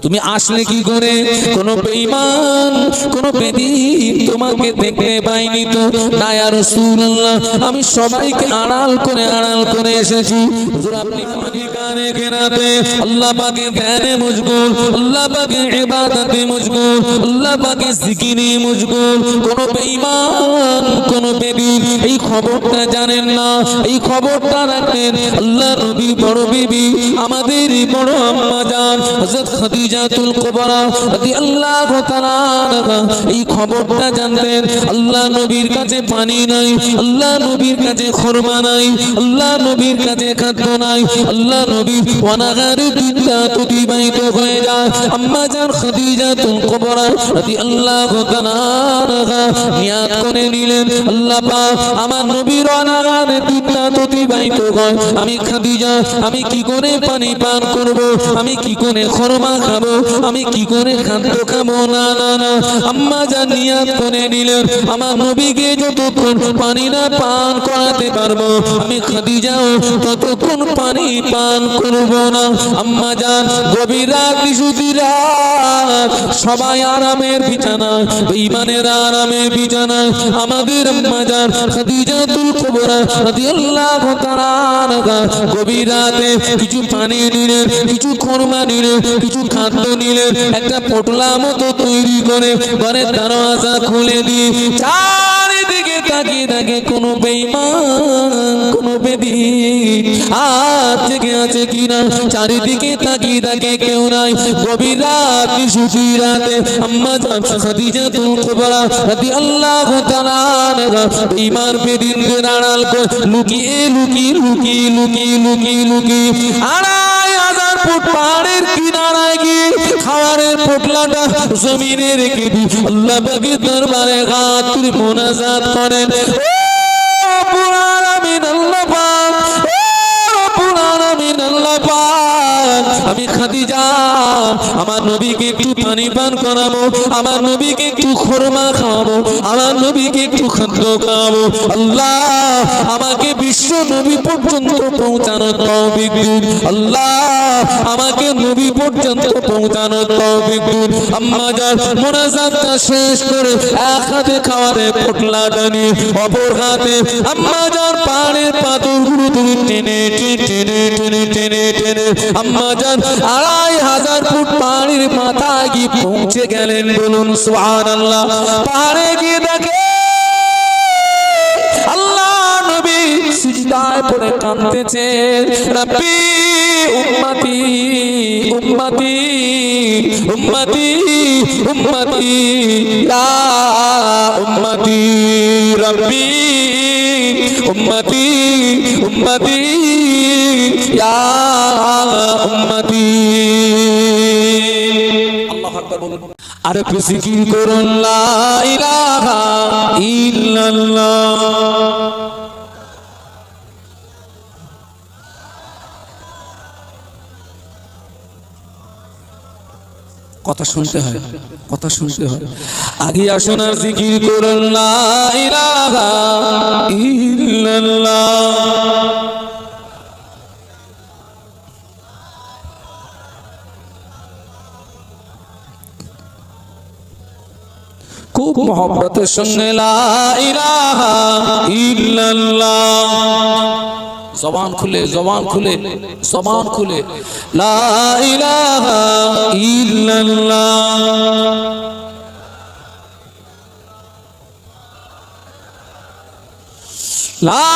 তুমি আসলে কি করে? কোন বেঈমান কোন বেদীন তোমাকে দেখতে পাইনি তো। না ইয়া রাসূলুল্লাহ, আমি সবাইকে আড়াল করে এসেছি। হুজুর আপনি পানি কানে কেনাতে আল্লাহ পাকে ধ্যানে মশগুল, আল্লাহ পাকে ইবাদতে মশগুল, আল্লাহ পাকে জিকিরে মশগুল। কোন বেঈমান কোন বেদীন এই খবরটা জানেন না, এই খবরটা রাখেন আল্লাহ নবী বড় বিবি আমাদের বড় আম্মা জান হযরত খাদিজাতুল কুবরা রাদিয়াল্লাহু তাআলা এই খবরটা জানতেন। আল্লাহ নবীর কাছে পানি নাই, আল্লাহ নবীর কাছে খুরমা নাই, আল্লাহ নবীর কাছে খাদ্য নাই, আল্লাহ নবী অনাহারে দিনটা অতিবাহিত হয়ে যায়। আম্মা জান খাদিজাতুল কুবরা রাদিয়াল্লাহু তাআলা নিয়াত করে নিলেন, আল্লাহ পাক আমার নবীর অনাহারে দিনটা অতিবাহিত হয়, আমি খাদিজা আমি কি করে পানি পান করব, আমি কি করে খুরমা খাবো, আমি কি করে খাদ্য খাবো? না না না, আম্মা জান নিয়াত করে নিলেন আমার নবীকে যতক্ষণ পানি না পান করাতে পারবো আমি খাদিজাও ততক্ষণ পানি পান করব না। আম্মা জান গভীর রাত নিশুতি রাত সবাই আরামের বিছানায়, বেঈমানের আরামের বিছানায় আমাদের আম্মা জান খাদিজাতুল কুবরা রাদিয়াল্লাহু তাআলা গভীর রাতে কিছু পানি নিলেন, কিছু খুরমা নিলেন, কিছু খাদ্য নিলেন, একটা পোটলা মতো তৈরি করে ঘরের দরজা খুলে দিয়ে চারিদিকে তাকিয়ে দেখে কোন বেঈমান কোন বেদীন আর জেগে আছে কিনা। চারিদিকে তাকিয়ে দেখে কেউ নাই। গভীর রাত নিশুতি রাতে আম্মা জান খাদিজাতুল কুবরা রাদিয়াল্লাহু তাআলা বেঈমান বেদীনদের আড়াল করে লুকিয়ে লুকিয়ে লুকিয়ে লুকিয়ে লুকিয়ে লুকিয়ে ২৫০০ ফুট পাহাড়ের কিনারায় গিয়ে খাবারের পোটলাটা জমিনে রেখে দি আল্লাহ পাকের দরবারে হাত তুলে মোনাজাত করেন, ও রব্বুল আলামিন আল্লাহ পাক, ও রব্বুল আলামিন আল্লাহ পাক, আমি খাদিজা আমার নবীকে একটু পানি পান করাবো, আমার নবীকে একটু খুরমা খাওয়াবো, আমার নবীকে একটু খাদ্য খাওয়াবো। আল্লাহ আমাকে বিশ্ব নবী পর্যন্ত পৌঁছানোর তৌফিক দিন, আল্লাহ আমাকে নবী পর্যন্ত পৌঁছানোর তৌফিক দিন। আম্মা জান মোনাজাতটা শেষ করে এক হাতে খাবারের পোটলাটা নিয়ে অপর হাতে আম্মা জান পাহাড়ের পাথরগুলো টেনে টেনে টেনে টেনে টেনে আম্মা জান ২৫০০ ফুট পাহাড়ের মাথায় গিয়ে পৌঁছে গেলেন। বলুন সুবহানাল্লাহ। পাহাড়ে গিয়ে দেখে আল্লাহ নবী সিজদায় পড়ে কাঁদতেছে, রব্বি উম্মতি উম্মতি উম্মতি উম্মতি ইয়া উম্মতি রব্বি উম্মতি উম্মতি ইয়া উম্মতি। আল্লাহু আকবার বলুন। আর জিকির করুন লা ইলাহা ইল্লাল্লাহ। কথা শুনতে হয়, কথা শুনতে হয়। আগে আসুন আর জিকির করুন লা ইলাহা ইল্লাল্লাহ। খুব মহব্বতের সঙ্গে লা ইলাহা ইল্লাল্লাহ। জবান খুলে জবান খুলে জবান খুলে লা ইলাহা ইল্লাল্লাহ। লা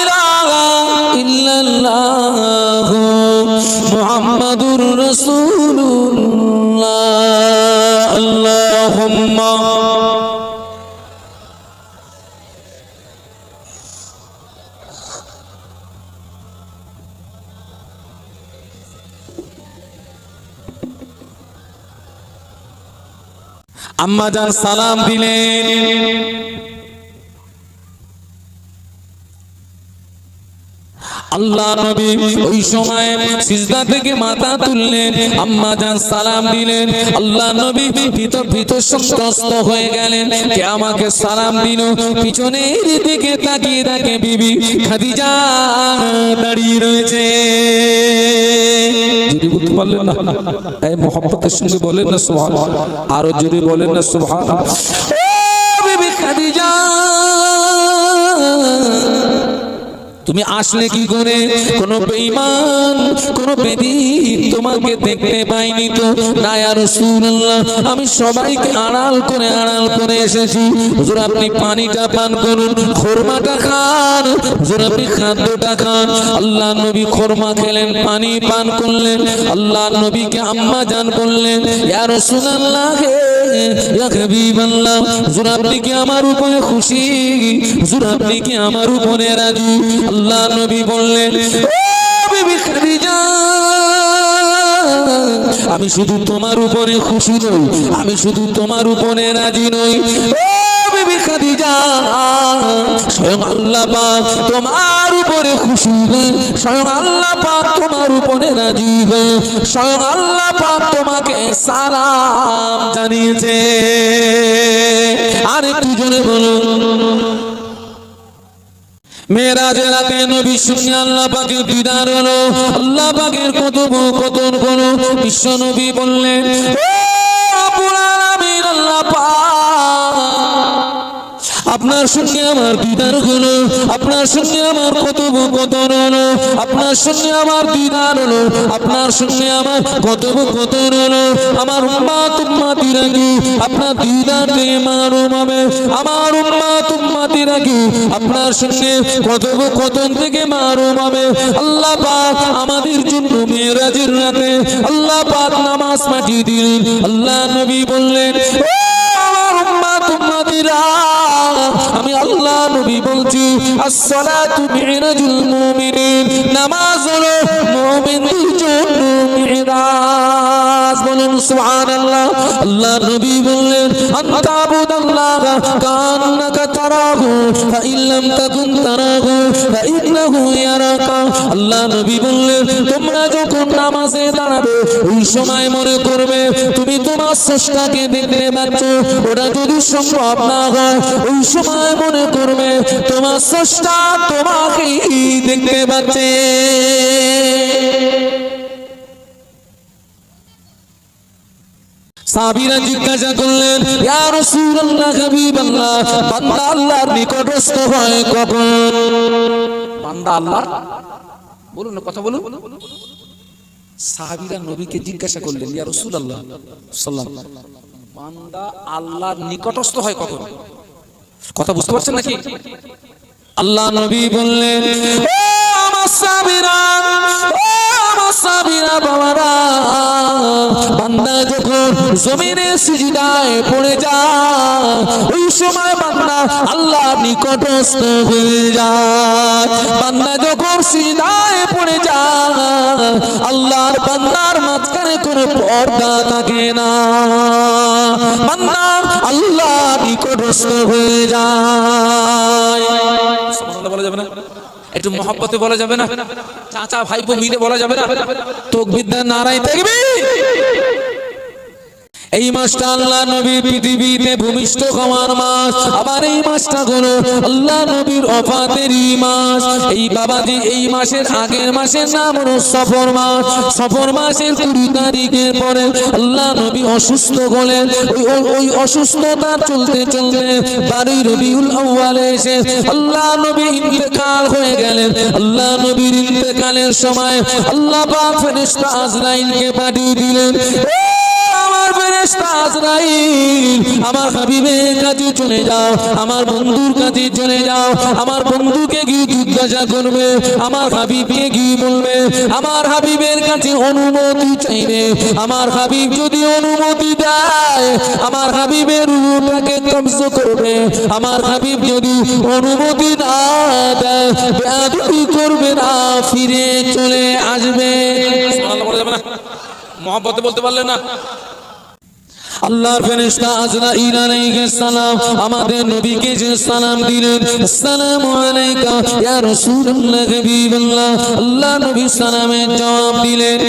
ইলাহা ইল্লাল্লাহ মুহাম্মাদুর রাসূলুল্লাহ। আল্লাহুম্মা আম্মা জান সালাম দিলেন, আল্লাহ নবী ওই সময় সিজদা থেকে মাথা তুললেন, আম্মা জান সালাম দিলেন। আল্লাহ নবী ভীত সন্ত্রস্ত হয়ে গেলেন, কে আমাকে সালাম দিল। পিছনের দিকে তাকিয়ে দেখে বিবি খাদিজা দাঁড়িয়ে রয়েছে। যদি বলতে পারলেন না, এই মোহাম্মতের সঙ্গে বলেন না সুবহানাল্লাহ, আরো জোরে বলেন না সুবহানাল্লাহ। বিবি খাদিজা তুমি আসলে কি করে? কোন বেঈমান কোন বেদীন তোমাকে দেখতে পাইনি তো। না ইয়া রাসূলুল্লাহ, আমি সবাইকে আড়াল করে এসেছি। হুজুর আপনি পানিটা পান করুন, খুরমাটা খান, হুজুর আপনি খাদ্যটা খান। আল্লাহ নবী খুরমা খেলেন, পানি পান করলেন। আল্লাহ নবীকে আম্মা জান বললেন, ইয়া রাসূলুল্লাহ, ইয়া হাবিবাল্লাহ, হুজুর আপনি কি আমার উপরে খুশি? হুজুর আপনি কি আমার উপরে রাজি? আল্লাহ নবী বললেন, ও বিবি খাদিজা, আমি শুধু তোমার উপরে খুশি নই, আমি শুধু তোমার উপরে রাজি নই। ও বিবি খাদিজা, স্বয়ং আল্লাহ পাক তোমার উপরে খুশি হয়ে, স্বয়ং আল্লাহ পাক তোমার উপরে রাজি হয়ে, স্বয়ং আল্লাহ পাক তোমাকে সালাম জানিয়েছে। আর একটু জোরে বলুন। মেরাজের রাতে নবী সঙ্গে আল্লাহ পাকের দিদার হলো। আল্লাহ পাকের কথোপকথন হলো। বিশ্ব নবী বললেন, ও রব্বুল আলামিন, আল্লাহ পাক আপনার সঙ্গে আমার দিদার হলো, আপনার সঙ্গে আমার কথোপকথন হলো, আপনার সঙ্গে আমার দিদার হলো, আপনার সঙ্গে আমার কথোপকথন হলো। আমার উম্মতিরা কি আপনার দিদার দিয়ে মারুম হবে? আমার উম্মতিরা কি আপনার সঙ্গে কথোপকথন থেকে মারুম হবে? আল্লাহ পাক আমাদের জন্য মেরাজের রাতে আল্লাহ পাক নামাজ পাঠিয়ে দিলেন। আল্লাহ নবী বললেন, ও আমার উম্মতিরা, আমি আল্লাহ নবী বলছি, আসসালাতু মিরাজুল মুমিনিন, নামাজ হলো মুমিনদের জন্য মিরাজ। বলুন সুবহানাল্লাহ। আল্লাহ নবী বললেন, আনতা আবুদাল্লাহ কান্নাকা তারাহু ফাইন লাম তাকুন তারাহু ফাইন্নাহু ইয়ারাকা। আল্লাহ নবী বললেন, তোমরা যখন নামাজে দাঁড়াবে ওই সময় মনে করবে তুমি তোমার স্রষ্টাকে দেখতে পাচ্ছ। ওটা যদি সম্ভব না হয়, ওই সময় মনে করবে তোমার স্রষ্টা তোমাকে দেখতে পাচ্ছে। সাহাবীরা জিজ্ঞাসা করলেন, ইয়া রাসূলুল্লাহ, হাবিবাল্লাহ, বান্দা আল্লাহর নিকটস্থ হয় কখন? বান্দা আল্লাহ, বলুন না, কথা বলুন। সাহাবীরা নবীকে জিজ্ঞাসা করলেন, ইয়া রাসূলুল্লাহ সাল্লাল্লাহু আলাইহি ওয়াসাল্লাম, বান্দা আল্লাহর নিকটস্থ হয় কখন? কথা বুঝতে পারছেন নাকি? আল্লাহ নবী বললেন, ও আমার সাহাবীরা, ও আমার সাহাবীরা বাবারা, বান্দা যখন জমিনে সিজদায় পড়ে যায় ওই সময় বান্দা আল্লাহর নিকটস্থ হয়ে যায়। বান্দা যখন সিজদায় পড়ে যায় আল্লাহর বান্দার মাঝখানে কোনো পর্দা থাকে না, বান্দা আল্লাহর নিকটস্থ হয়ে যায়। সুবহানাল্লাহ বলা যাবে না? একটু মহব্বতে বলা যাবে না? চাচা ভাইপো মিলে বলা যাবে না? তাকবীর দেন, নারায়ে তাকবীর। এই মাসটা আল্লাহ নবী পৃথিবীতে ভূমিষ্ঠ হওয়ার মাস। আবার এই মাসটা হলো আল্লাহ নবীর ওফাতেরই মাস। এই বাবাজি, এই মাসের আগের মাসের নাম হলো সফর মাস। সফর মাসের 20 তারিখের পরে আল্লাহ নবী অসুস্থ হলেন। ওই অসুস্থতা চলতে চলতে 12 রবিউল আউয়ালে এসে আল্লাহ নবী ইন্তেকাল হয়ে গেলেন। আল্লাহ নবীর ইন্তেকালের সময় আল্লাহ পাক ফেরেশতা আজরাইলকে পাঠিয়ে দিলেন, আমার ফেরেশতা আজরাইল, আমার হাবিবের কাছে চলে যাও, আমার বন্ধুর কাছে চলে যাও, আমার বন্ধুকে গিয়ে জিজ্ঞাসা করবে, আমার হাবিবকে গিয়ে বলবে, আমার হাবিবের কাছে অনুমতি চাইবে। আমার হাবিব যদি অনুমতি দেয় আমার হাবিবের রূহটাকে কবজ করবে। আমার হাবিব যদি অনুমতি না দেয় বেয়াদবি করবে না, ফিরে চলে আসবে। সুবহানাল্লাহ বলা যাবে না? মহব্বতে বলতে পারলেন না? আল্লাহর ফেরেশতা আজরাইল আলাইহিস সালাম আমাদের নবীকে যে সালাম দিলেন, আসসালামু আলাইকা ইয়া রাসূলুল্লাহ হাবিবাল্লাহ, আল্লাহ নবী সালামের জবাব দিলেন,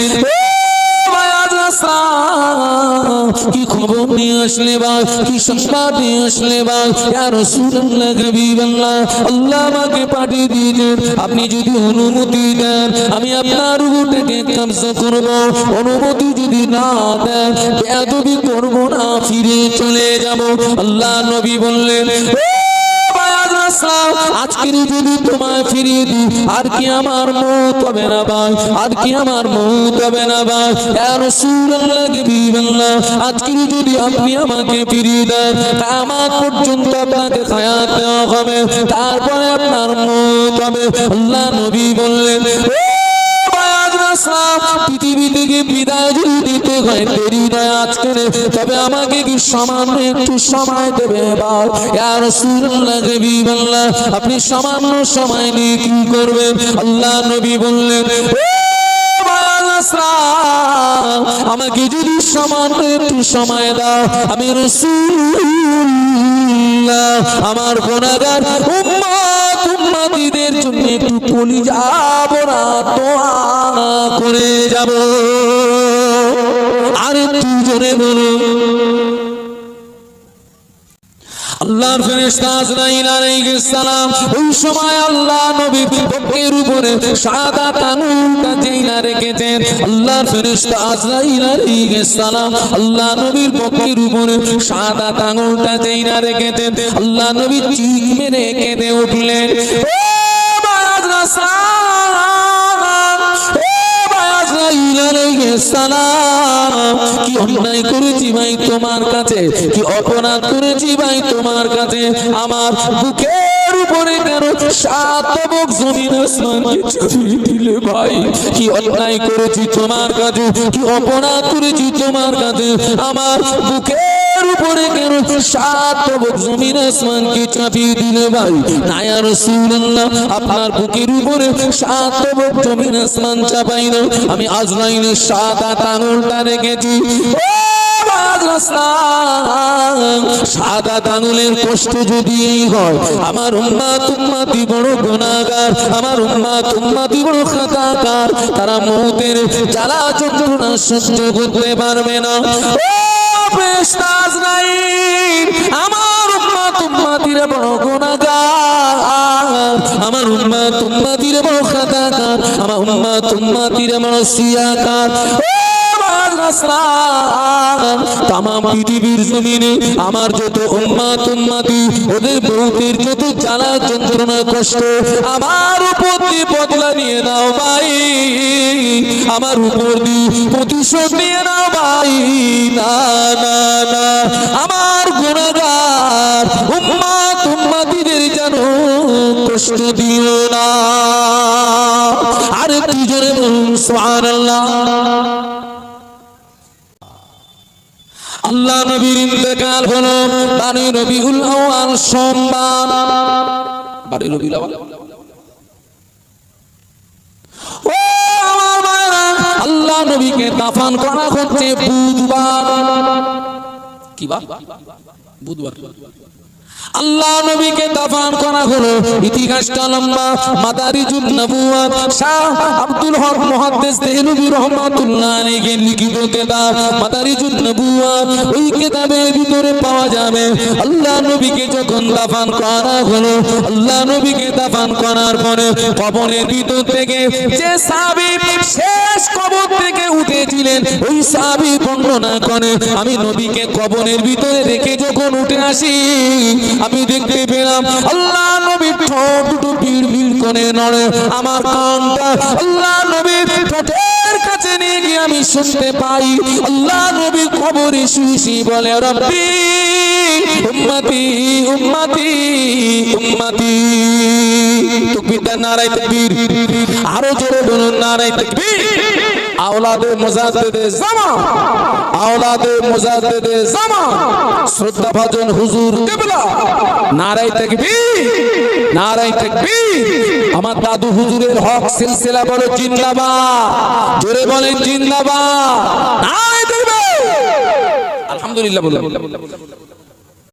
কি খবর নিয়ে আসলে ভাই, কি সংবাদ নিয়ে আসলে ভাই, ইয়া রাসূলুল্লাহ হাবিবাল্লাহ, আল্লাহ আমাকে পাঠিয়ে দিয়েছেন, আপনি যদি অনুমতি দেন আমি আপনার রূহটাকে কবজা করব, অনুমতি যদি না দেন বেয়াদবি করব না, ফিরে চলে যাব। আল্লাহ নবী বললেন, আজকের যদি তোমায় ফিরিয়ে দিই আর কি আমার মওত হবে না ভাই, আর কি আমার মওত হবে না ভাই, ইয়া রাসূলুল্লাহ হাবিবাল্লাহ, আজকের যদি আপনি আমাকে ফিরিয়ে দেন কিয়ামত পর্যন্ত আপনাকে হায়াত দেওয়া হবে, তারপরে আপনার মওত হবে। আল্লাহ নবী বললেন, পৃথিবী থেকে বিদায় যদি দিতে হয় দেরি নয় আজকে, তবে আমাকে কি সামান্য একটু সময় দেবে ভাই, ইয়া রাসূলুল্লাহ হাবিবাল্লাহ, আপনি সামান্য সময় নিয়ে কি করবেন? আল্লাহ নবী বললেন, আমাকে যদি সামান্য একটু সময় দাও আমি রাসূলুল্লাহ আমার গুনাহগার উম্মত উম্মতীদের জন্য একটু কলিজা ভরা দোয়া করে যাব। আর একটু জোরে বলুন। আল্লাহর ফেরেশতা আজরাইল আলাইহিস সালাম ওই সময় আল্লাহ নবীর বুকের উপরে শাহাদাত আঙুলটা যেইনা রেখেছেন, আল্লাহর ফেরেশতা আজরাইল আলাইহিস সালাম আল্লাহ নবীর বুকের উপরে শাহাদাত আঙুলটা যেইনা রেখেছেন, আল্লাহ নবী চিৎ মেরে কেঁদে উঠলেন, কি অন্যায় করেছি ভাই তোমার কাছে, কি অপরাধ করেছি ভাই তোমার কাছে, আমার বুকের উপরে কেন 7 তবক জমিন আসমানকে চাপিয়ে দিলে ভাই, কি অন্যায় করেছি তোমার কাছে, কি অপরাধ করেছি তোমার কাছে, আমার বুকের উপরে কেন 7 তবক জমিন আসমানকে চাপিয়ে দিলে ভাই, না ইয়া রাসূলুল্লাহ আপনার বুকের উপরে 7 তবক জমিন আসমান চাপাই না, আমি আজরাইলের শাহাদাত আঙুলটা রেখেছি। শাহাদাত আঙুলের কষ্ট যদি হয়, আমার উম্মত উম্মতি বড় গুনাহগার, আমার উম্মত উম্মতি বড় খাতাকার, তারা মওতের জ্বালা যন্ত্রণা সহ্য করতে পারবে না। ফেরেশতা আজরাইল আমার উম্মত উম্মতিরা বড় গুনাহগার, আমার উম্মত উম্মতিরা বড় খাতাকার, আমার উম্মত উম্মতিরা বড় সিয়াকার। তামাম পৃথিবীর জমিনে আমার যত উম্মত উম্মতি ওদের বহুতের যত জ্বালা যন্ত্রণা কষ্ট আমার উপর দিয়ে বদলা নিয়ে নাও ভাই, আমার উপর দিয়ে প্রতিশোধ নিয়ে নাও ভাই, না না না আমার গুনাহগার উম্মত উম্মতিদের যেন কষ্ট দিও না। আর একটু জোরে বলুন সুবহানাল্লাহ। আল্লাহ নবীর ইন্তেকাল হলো 12 রবিউল আউয়াল সোমবার, 12 রবিউল আউয়াল। ও আমার ভাইরা, আল্লাহ নবীকে দাফন করা হচ্ছে বুধবার। কি বার? বুধবার। আল্লাহ নবীকে দাফন করা হলো, ইতিহাসটা লম্বা, মাদারিজুন নবুওয়াত শাহ আব্দুল হক মুহাদ্দিস দেহলভী রাহমাতুল্লাহ আলাইহি লিখিত কিতাব মাদারিজুন নবুওয়াত, ওই কিতাবের ভিতরে পাওয়া যাবে আল্লাহ নবীকে যখন দাফন করা হলো, আল্লাহ নবীকে দাফন করার পরে কবরের ভিতর থেকে যে সাহাবী শেষ কবর থেকে উঠেছিলেন ওই সাহাবী বর্ণনা করে, আমি নবীকে কবরের ভিতরে রেখে যখন উঠে আসি আমি দেখতে পেলাম আল্লাহ নবীর ঠোঁট দুটো ভিড় ভিড় করে নড়ে, আমার কানটা আল্লাহ নবীর ঠোঁটের কাছে নিয়ে গিয়ে আমি শুনতে পাই আল্লাহ নবী কবরে শুয়ে বলে, রব্বি উম্মতি উম্মতি উম্মতি। তাকবীর, নারায়ে তাকবীর, আরো জোরে বলুন নারায়ে তাকবীর। আওলাদে মুজাদ্দিদে জামান, আওলাদে মুজাদ্দিদে জামান শ্রদ্ধাভাজন হুজুর কিবলা, নারায়ে তাকবীর, নারায়ে তাকবীর। আমার দাদু হুজুরের হক সিলসিলা বলো জিন্দাবাদ, জোরে বলেন জিন্দাবাদ, নারায়ে তাকবীর। আলহামদুলিল্লাহ বলুন।